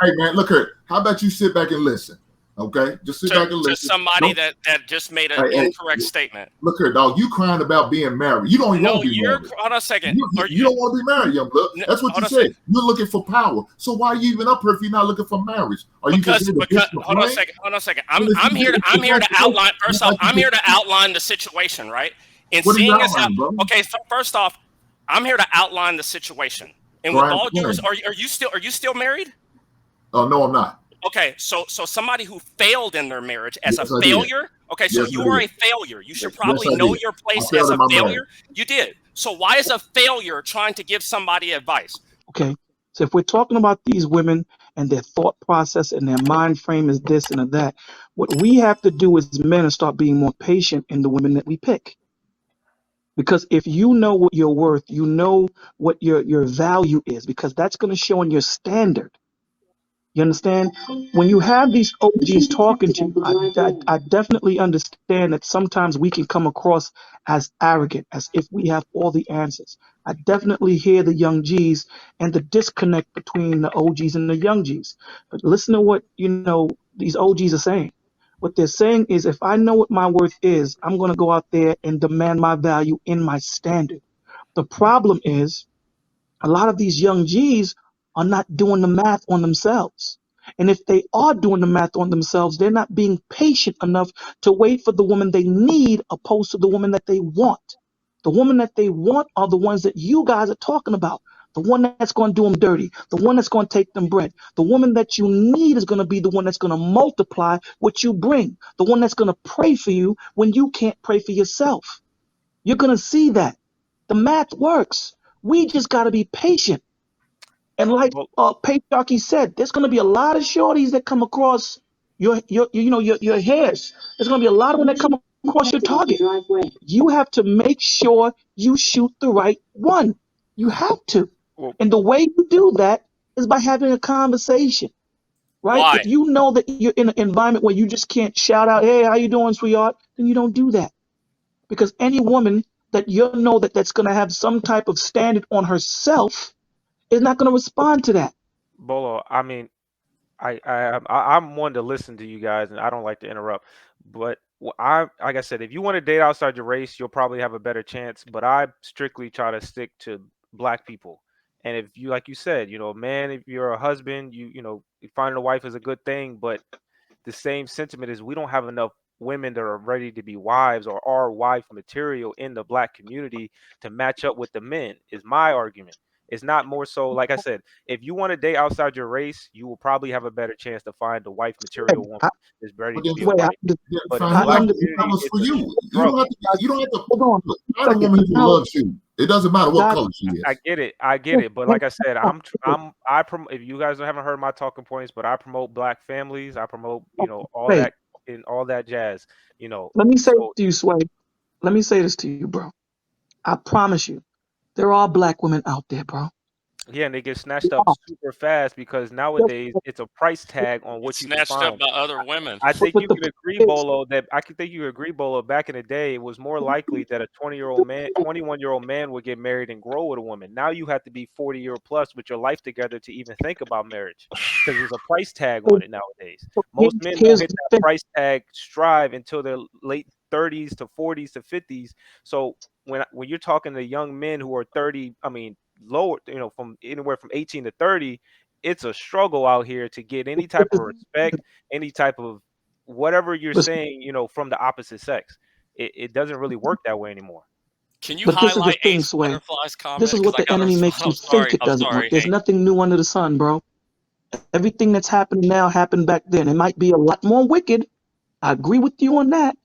Hey man, look here. How about you sit back and listen? Okay, just sit back and listen. To somebody that just made an incorrect statement. Look here, dog. You crying about being married. You don't even want to be married. Hold on a second. You don't want to be married, young blood. That's what you said. You're looking for power. So why are you even up here if you're not looking for marriage? Are you just hold on a second. I'm here to outline. First off, I'm here to outline the situation, right? And seeing as how, okay, first off, I'm here to outline the situation. And with all yours, are you still married? Oh no, I'm not. Okay, so somebody who failed in their marriage as a failure. Okay, so you are a failure. You should probably know your place as a failure. You did. So why is a failure trying to give somebody advice? Okay, so if we're talking about these women and their thought process and their mind frame is this and that, what we have to do as men is start being more patient in the women that we pick. Because if you know what you're worth, you know what your value is, because that's going to show in your standard. You understand? When you have these OGs talking to you, I definitely understand that sometimes we can come across as arrogant, as if we have all the answers. I definitely hear the young Gs and the disconnect between the OGs and the young Gs. But listen to what, these OGs are saying. What they're saying is, if I know what my worth is, I'm going to go out there and demand my value in my standard. The problem is a lot of these young Gs are not doing the math on themselves. And if they are doing the math on themselves, they're not being patient enough to wait for the woman they need opposed to the woman that they want. The woman that they want are the ones that you guys are talking about. The one that's going to do them dirty, the one that's going to take them bread. The woman that you need is going to be the one that's going to multiply what you bring. The one that's going to pray for you when you can't pray for yourself. You're going to see that. The math works. We just got to be patient. And like Patriarchy said, there's going to be a lot of shorties that come across your hairs. There's going to be a lot of them that come across your target. You have to make sure you shoot the right one. You have to. And the way you do that is by having a conversation, right? Why? If you know that you're in an environment where you just can't shout out, "Hey, how you doing, sweetheart?" then you don't do that. Because any woman that you know that's going to have some type of standard on herself is not going to respond to that. Bolo, I mean, I'm one to listen to you guys, and I don't like to interrupt. But like I said, if you want to date outside your race, you'll probably have a better chance. But I strictly try to stick to black people. And if you, like you said, man, if you're a husband, finding a wife is a good thing. But the same sentiment is we don't have enough women that are ready to be wives or are wife material in the black community to match up with the men, is my argument. It's not more so, like I said, if you want to date outside your race, you will probably have a better chance to find the wife material woman that's ready to be a wife. But in the black community, for you. You don't have to find a woman who loves you. It doesn't matter what color she is. I get it. But like I said, I promote, if you guys haven't heard my talking points, but I promote black families. I promote, all that and all that jazz, Let me say this to you, Sway. Let me say this to you, bro. I promise you, there are black women out there, bro. Yeah, and they get snatched up super fast because nowadays it's a price tag on what you can find. Snatched up by other women. I think you can agree, Bolo, back in the day, it was more likely that a 21-year-old man would get married and grow with a woman. Now you have to be 40-year plus with your life together to even think about marriage because there's a price tag on it nowadays. Most men don't hit that price tag strive until their late 30s to 40s to 50s. So when you're talking to young men who are 30, lower, from anywhere from 18 to 30, it's a struggle out here to get any type of respect, any type of whatever you're saying, from the opposite sex. It doesn't really work that way anymore. Can you highlight Ace Butterfly's comment? This is what the enemy makes you think it doesn't work. There's nothing new under the sun, bro. Everything that's happening now happened back then. It might be a lot more wicked. I agree with you on that.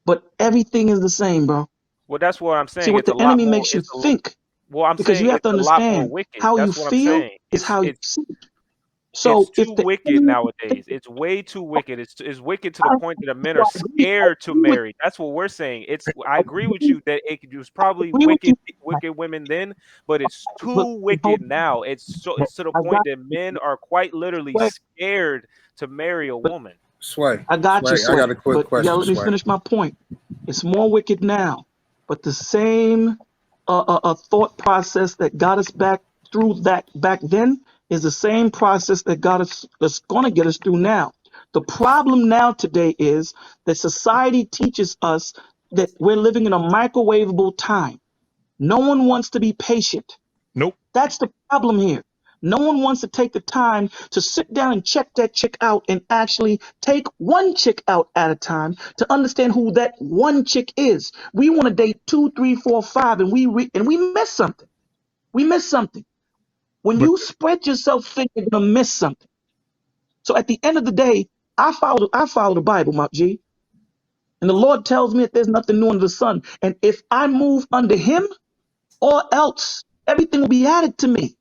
But everything is the same, bro. Well, that's what I'm saying. See, what the enemy makes you think. Well, I'm because saying you have to understand how you feel is how you see. So it's too wicked nowadays. It's way too wicked. It's wicked to the point that the men are scared to marry. That's what we're saying. I agree with you that it was probably wicked women then, but it's too wicked now. It's to the point that men are quite literally scared to marry a woman. Sway, I got you. I got a quick question. Let me finish my point. It's more wicked now, but the same a thought process that got us back through that back then is the same process that that's going to get us through now. The problem now today is that society teaches us that we're living in a microwavable time. No one wants to be patient. Nope. That's the problem here. No one wants to take the time to sit down and check that chick out and actually take one chick out at a time to understand who that one chick is. We want to date 2, 3, 4, 5, and we miss something. We miss something. When you spread yourself thin, you're gonna miss something. So at the end of the day, I follow the Bible, Mark G. And the Lord tells me that there's nothing new under the sun. And if I move under him or else, everything will be added to me.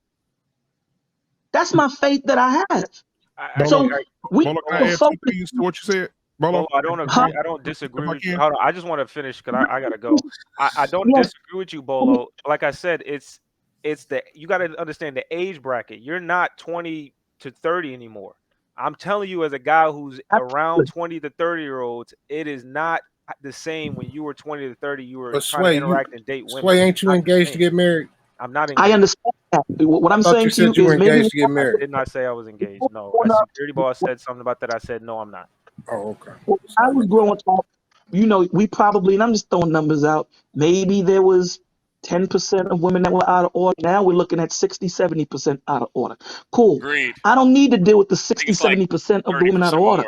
That's my faith that I have. So we can I add 2 things to what you said? Bolo, I don't agree. I don't disagree with you. Hold on, I just want to finish because I gotta go. I don't disagree with you, Bolo. Like I said, it's you got to understand the age bracket. You're not 20 to 30 anymore. I'm telling you, as a guy who's around 20 to 30-year-olds, it is not the same when you were 20 to 30. You were trying to interact and date women. SWEY, ain't you engaged to get married? I'm not engaged. I understand that. What I'm saying to you is maybe to get married. I did not say I was engaged. No, a security boss said something about that. I said no, I'm not. Oh, okay. When I was growing up, we probably, and I'm just throwing numbers out, maybe there was 10% of women that were out of order. Now we're looking at 60, 70% out of order. Cool. Agreed. I don't need to deal with the 60, 70% of the women out of order.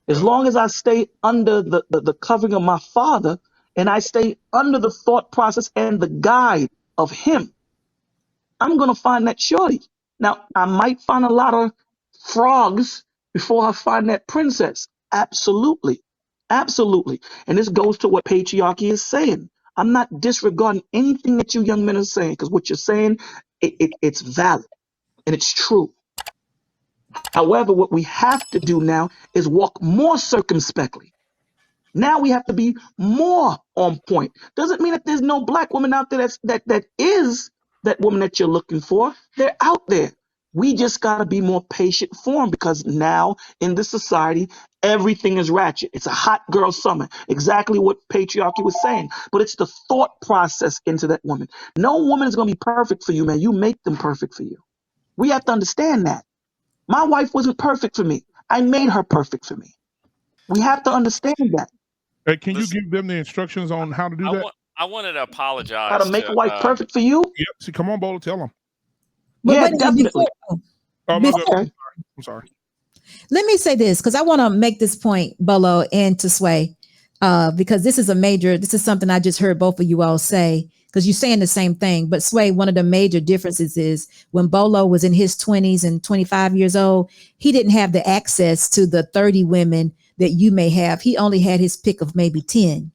As long as I stay under the covering of my Father and I stay under the thought process and the guide of him, I'm going to find that shorty. Now, I might find a lot of frogs before I find that princess. Absolutely. Absolutely. And this goes to what patriarchy is saying. I'm not disregarding anything that you young men are saying, because what you're saying, it's valid and it's true. However, what we have to do now is walk more circumspectly. Now we have to be more on point. Doesn't mean that there's no black woman out there that is that woman that you're looking for. They're out there. We just got to be more patient for them, because now in this society, everything is ratchet. It's a hot girl summer. Exactly what patriarchy was saying. But it's the thought process into that woman. No woman is going to be perfect for you, man. You make them perfect for you. We have to understand that. My wife wasn't perfect for me. I made her perfect for me. We have to understand that. Hey, can you give them the instructions on how to do that? I wanted to apologize. How to make a wife perfect for you? Yep. See, come on, Bolo, tell them. Yeah, definitely. I'm sorry. Let me say this, because I want to make this point, Bolo and to SWEY, because this is something I just heard both of you all say, because you're saying the same thing. But SWEY, one of the major differences is when Bolo was in his 20s and 25 years old, he didn't have the access to the 30 women that you may have. He only had his pick of maybe 10.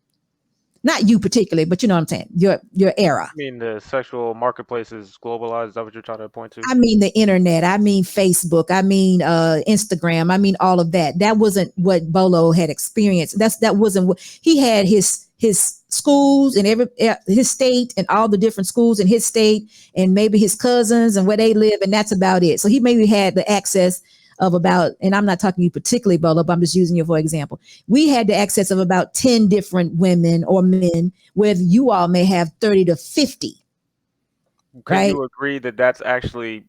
Not you particularly, but you know what I'm saying, your era. I mean, the sexual marketplace is globalized. Is that what you're trying to point to? I mean, the internet. I mean, Facebook. I mean, Instagram. I mean, all of that. That wasn't what Bolo had experienced. That wasn't what he had. His schools and his state and all the different schools in his state, and maybe his cousins and where they live, and that's about it. So he maybe had the access of about, and I'm not talking to you particularly, Bolo, but I'm just using you for example. We had the access of about 10 different women or men, where you all may have 30 to 50. Can you agree that that's actually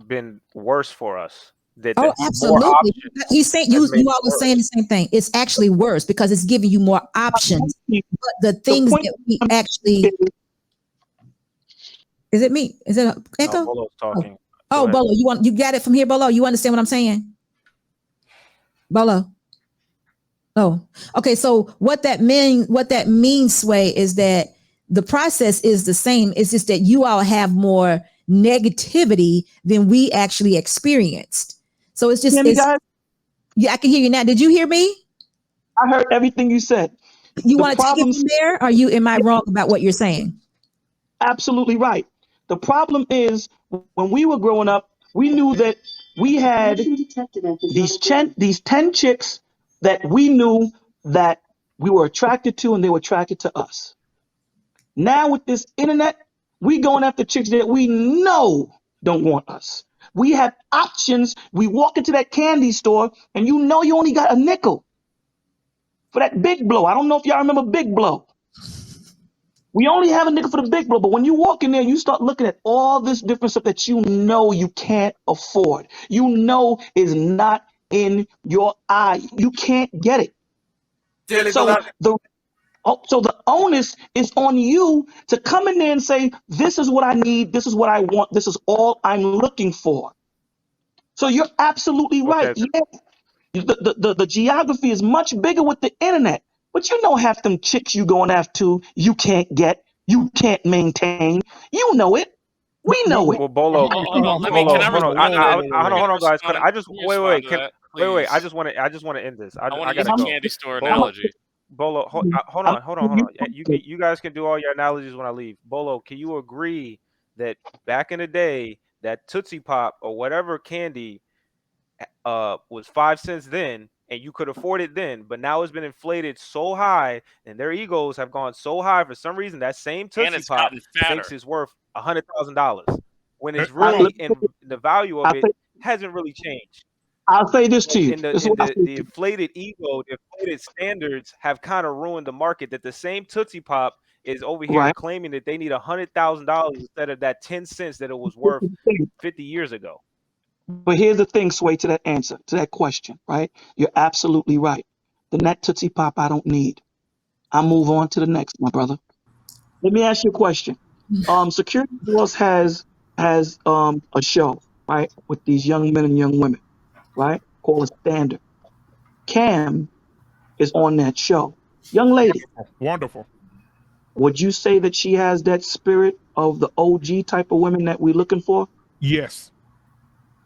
been worse for us? Absolutely. He's saying you all are saying the same thing. It's actually worse because it's giving you more options. But the things that we actually, is it me? Is it Echo? No, Bolo's talking. Oh, Bolo, you got it from here, Bolo? You understand what I'm saying? Bolo. Oh, okay. So what that means, SWEY, is that the process is the same. It's just that you all have more negativity than we actually experienced. So it's just, yeah, I can hear you now. Did you hear me? I heard everything you said. You want to take it from there? Or am I wrong about what you're saying? Absolutely right. The problem is, when we were growing up, we knew that we had these 10 chicks that we knew that we were attracted to, and they were attracted to us. Now with this internet, we going after chicks that we know don't want us. We have options. We walk into that candy store and you know you only got a nickel for that Big Blow. I don't know if y'all remember Big Blow. We only have a nigga for the big blow, but when you walk in there, you start looking at all this different stuff that you know you can't afford. You know is not in your eye. You can't get it. So the onus is on you to come in there and say, this is what I need, this is what I want, this is all I'm looking for. So you're absolutely right. Okay. Yeah. The geography is much bigger with the internet. But you know half them chicks you going after you can't get, you can't maintain. You know it. We know it. Well, Bolo, Hold on, Bolo, can I hold on. Hold on, guys. respond? I just wait. Wait. I Please. just want to end this. I want to use gotta a go. candy store Bolo, analogy. Bolo, hold on. You guys can do all your analogies when I leave. Bolo, can you agree that back in the day, that Tootsie Pop or whatever candy was 5 cents then, and you could afford it then, but now it's been inflated so high, and their egos have gone so high for some reason that same Tootsie Pop thinks it's worth $100,000 when it's really in the value of it hasn't really changed. I'll say this to you. The inflated ego, the inflated standards have kind of ruined the market. That the same Tootsie Pop is over here claiming that they need $100,000 instead of that 10 cents that it was worth 50 years ago. But here's the thing, Sway, to that answer, to that question, right? You're absolutely right. The net Tootsie Pop I don't need. I'll move on to the next, my brother. Let me ask you a question. Security Force has a show, right, with these young men and young women, right, called a Standard. Cam is on that show. Young lady. Wonderful. Would you say that she has that spirit of the OG type of women that we're looking for? Yes.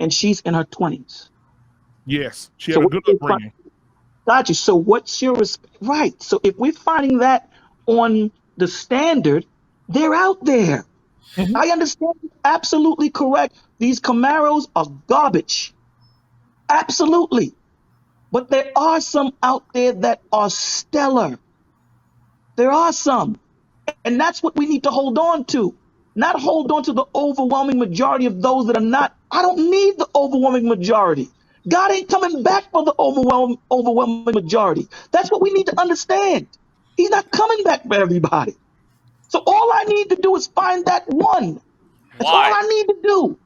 And she's in her 20s. Yes. She had a good upbringing. Got you. So what's your right? So if we're finding that on the Standard, they're out there. Mm-hmm. I understand. Absolutely correct. These Camaros are garbage. Absolutely. But there are some out there that are stellar. There are some. And that's what we need to hold on to. Not hold on to the overwhelming majority of those that are not. I don't need the overwhelming majority. God ain't coming back for the overwhelming majority. That's what we need to understand. He's not coming back for everybody. So all I need to do is find that one. That's all I need to do.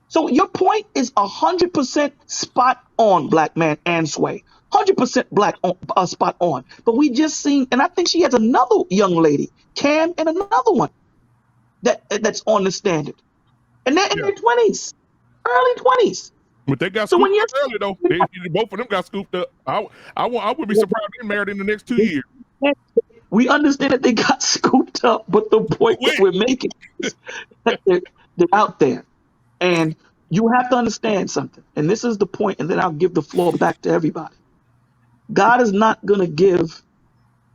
So your point is 100% spot on, black man and Sway. 100% spot on. But we just seen, and I think she has another young lady, Cam, and another one that's on the Standard. And they're in their 20s, early 20s. But they got scooped up early, though. Both of them got scooped up. I would be surprised if they married in the next 2 years. We understand that they got scooped up, but the point that we're making is that they're out there. And you have to understand something. And this is the point, and then I'll give the floor back to everybody. God is not going to give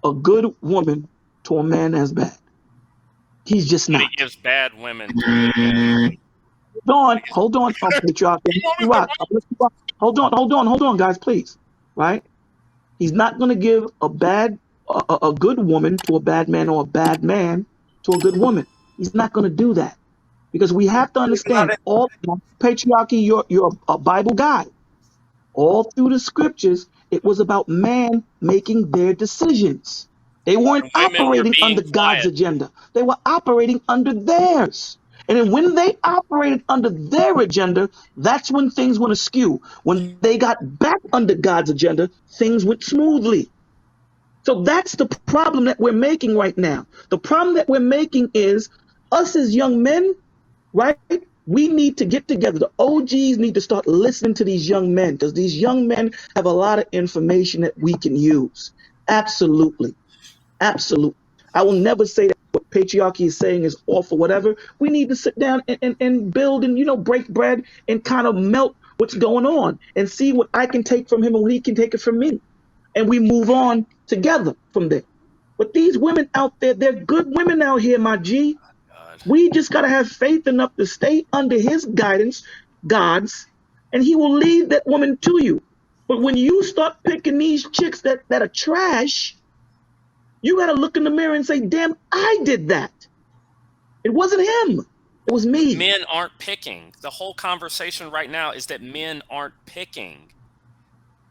a good woman to a man that's bad. He's just not. He gives bad women to good men. Hold on, Patriarchy. Hold on, guys, please. Right? He's not going to give a good woman to a bad man or a bad man to a good woman. He's not going to do that. Because we have to understand, all Patriarchy, you're a Bible guy. All through the scriptures, it was about man making their decisions. They weren't operating under God's agenda. They were operating under theirs. And then when they operated under their agenda, that's when things went askew. When they got back under God's agenda, things went smoothly. So that's the problem that we're making right now. The problem that we're making is us as young men, right? We need to get together. The OGs need to start listening to these young men, because these young men have a lot of information that we can use. Absolutely. Absolutely. I will never say that what Patriarchy is saying is off or whatever. We need to sit down and build and, break bread and kind of melt what's going on and see what I can take from him and what he can take it from me. And we move on together from there. But these women out there, they're good women out here, my G. We just got to have faith enough to stay under his guidance, God's, and he will lead that woman to you. But when you start picking these chicks that are trash, you got to look in the mirror and say, damn, I did that. It wasn't him. It was me. Men aren't picking. The whole conversation right now is that men aren't picking.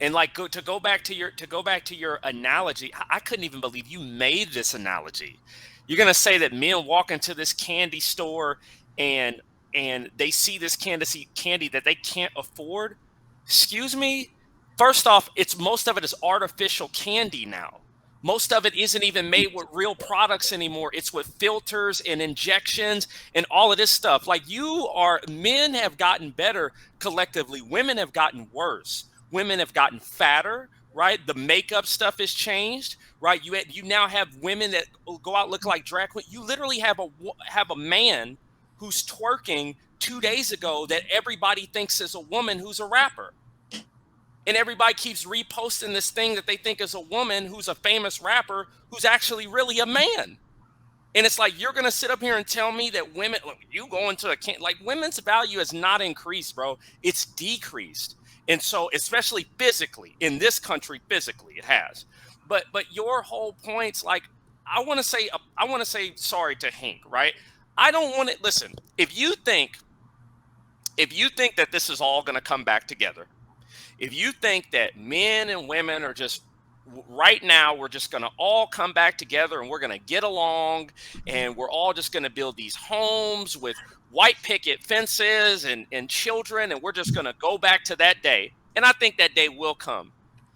And like to go back to your analogy, I couldn't even believe you made this analogy. You're gonna say that men walk into this candy store and they see this candy that they can't afford. Excuse me. First off, most of it is artificial candy now. Most of it isn't even made with real products anymore. It's with filters and injections and all of this stuff. Like men have gotten better collectively. Women have gotten worse. Women have gotten fatter, right? The makeup stuff has changed, right? You now have women that go out look like drag queen. You literally have a man who's twerking 2 days ago that everybody thinks is a woman who's a rapper. And everybody keeps reposting this thing that they think is a woman who's a famous rapper who's actually really a man. And it's like, you're going to sit up here and tell me that women, you go into women's value has not increased, bro. It's decreased. And so, especially physically, in this country, physically, it has. But your whole point's like, I want to say sorry to Hink, right? I don't want to, listen, if you think that this is all going to come back together, if you think that men and women are just right now, we're just going to all come back together and we're going to get along and we're all just going to build these homes with white picket fences and children, and we're just going to go back to that day. And I think that day will come.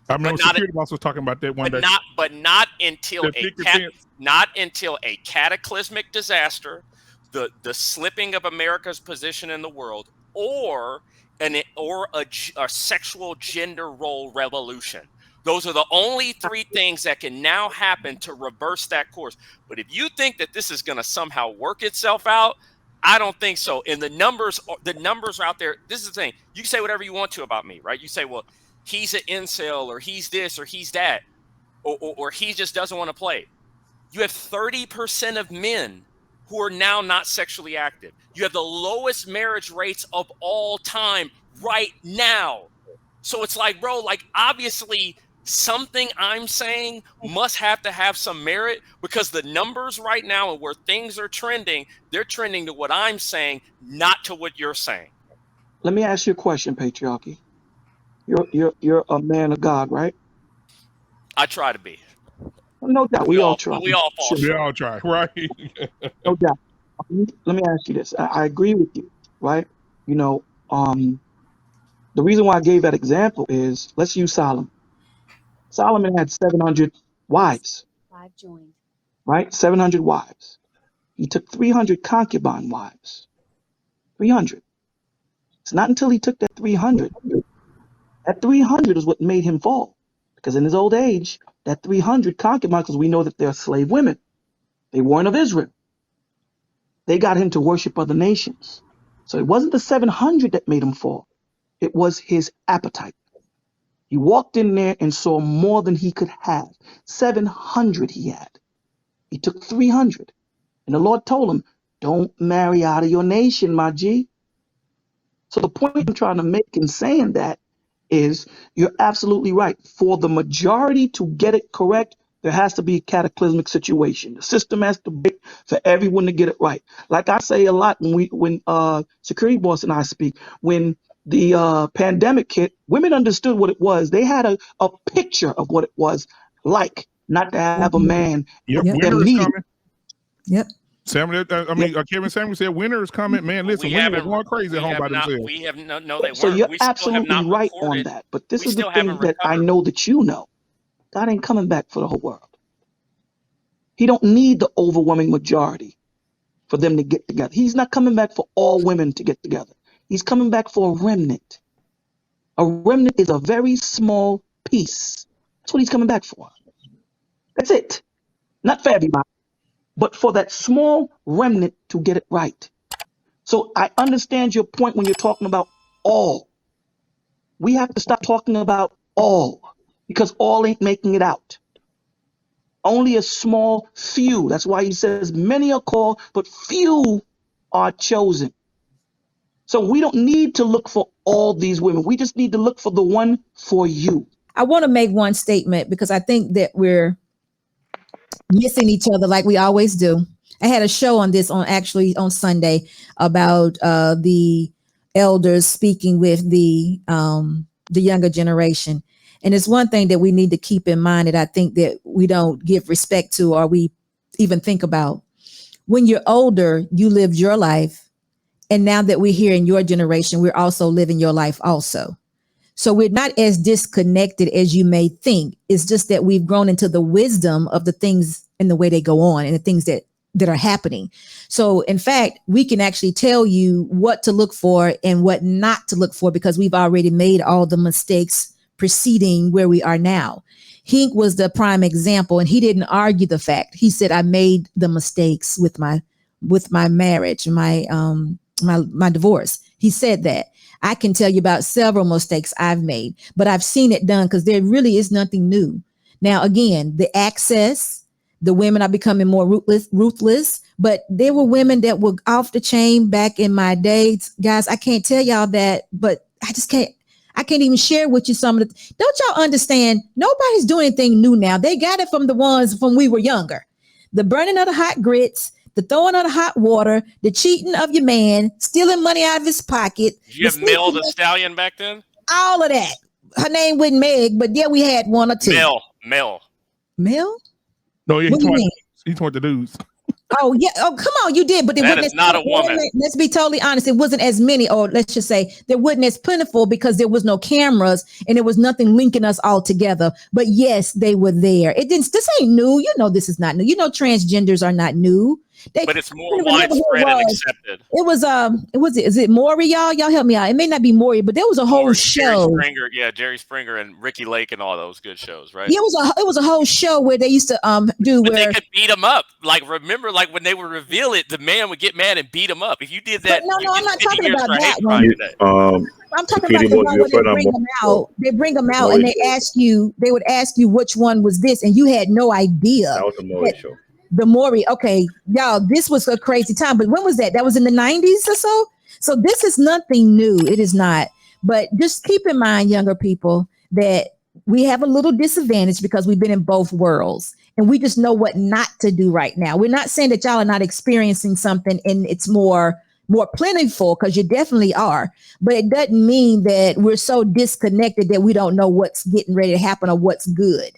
I remember security boss was talking about that one day. Not until a cataclysmic disaster, the slipping of America's position in the world, or a sexual gender role revolution. Those are the only three things that can now happen to reverse that course. But if you think that this is going to somehow work itself out, I don't think so. And the numbers are out there. This is the thing. You can say whatever you want to about me, right? You say, well, he's an incel, or he's this, or he's that, or he just doesn't want to play. You have 30% of men who are now not sexually active. You have the lowest marriage rates of all time right now. So it's like, bro, like obviously something I'm saying must have to have some merit, because the numbers right now and where things are trending, they're trending to what I'm saying, not to what you're saying. Let me ask you a question, Patriarchy. You're a man of God, right? I try to be. No doubt. We all try. We all fall short. We all try, right? No doubt. Let me ask you this. I agree with you, right? You know, the reason why I gave that example is, let's use Solomon. Solomon had 700 wives. 5 joined. Right? 700 wives. He took 300 concubine wives. 300. It's not until he took that 300. That 300 is what made him fall. Because in his old age, that 300 concubines, because we know that they're slave women. They weren't of Israel. They got him to worship other nations. So it wasn't the 700 that made him fall. It was his appetite. He walked in there and saw more than he could have. 700 he had. He took 300. And the Lord told him, don't marry out of your nation, my G. So the point I'm trying to make in saying that is, you're absolutely right. For the majority to get it correct, there has to be a cataclysmic situation. The system has to break for everyone to get it right. Like I say a lot when Security Boss and I speak, when the pandemic hit, women understood what it was. They had a picture of what it was like not to have a man. Yep. Winter is coming. Yep. Kevin Samuel said winter is coming. Man, listen, women are going crazy at home by themselves. We have no, they weren't. So you're we still absolutely have not right recorded. on that. But this is the thing that I know that you know. God ain't coming back for the whole world. He don't need the overwhelming majority for them to get together. He's not coming back for all women to get together. He's coming back for a remnant. A remnant is a very small piece. That's what he's coming back for. That's it. Not for everybody, but for that small remnant to get it right. So I understand your point when you're talking about all. We have to stop talking about all, because all ain't making it out. Only a small few. That's why he says many are called, but few are chosen. So we don't need to look for all these women. We just need to look for the one for you. I want to make one statement, because I think that we're missing each other like we always do. I had a show on this on Sunday about the elders speaking with the younger generation. And it's one thing that we need to keep in mind that I think that we don't give respect to, or we even think about. When you're older, you lived your life. And now that we're here in your generation, we're also living your life also. So we're not as disconnected as you may think. It's just that we've grown into the wisdom of the things and the way they go on and the things that are happening. So in fact, we can actually tell you what to look for and what not to look for, because we've already made all the mistakes preceding where we are now. Hink was the prime example, and he didn't argue the fact. He said, I made the mistakes with my marriage, my divorce. He said that. I can tell you about several mistakes I've made, but I've seen it done because there really is nothing new. Now, again, the access, the women are becoming more ruthless, but there were women that were off the chain back in my days. Guys, I can't tell y'all that, but I can't even share with you some of the, don't y'all understand? Nobody's doing anything new now. They got it from the ones from we were younger. The burning of the hot grits, the throwing of the hot water, the cheating of your man, stealing money out of his pocket. Did you have Mel the Stallion back then? All of that. Her name wasn't Meg, but yeah, we had one or two. Mel? No, yeah, he taught the dudes. Oh yeah. Oh, come on, you did, but that is not a woman. Let's be totally honest. It wasn't as many, or let's just say there wasn't as plentiful because there was no cameras and there was nothing linking us all together. But yes, they were there. This ain't new. You know, this is not new. You know, transgenders are not new. But it's more widespread and accepted. Is it Maury, y'all? Y'all help me out. It may not be Maury, but there was a whole show. Jerry Springer and Ricky Lake and all those good shows, right? Yeah, it was a whole show where they used to do but where they could beat him up. Like, remember, like when they would reveal it, the man would get mad and beat him up. If you did that, no, I'm not talking about that one. I'm talking about the one where they bring them out. They bring them out and they would ask you which one was this, and you had no idea. That was the Maury show. The Maury, okay, y'all, this was a crazy time, but when was that? That was in the 90s or so? So this is nothing new. It is not. But just keep in mind, younger people, that we have a little disadvantage because we've been in both worlds and we just know what not to do right now. We're not saying that y'all are not experiencing something and it's more plentiful, because you definitely are. But it doesn't mean that we're so disconnected that we don't know what's getting ready to happen or what's good.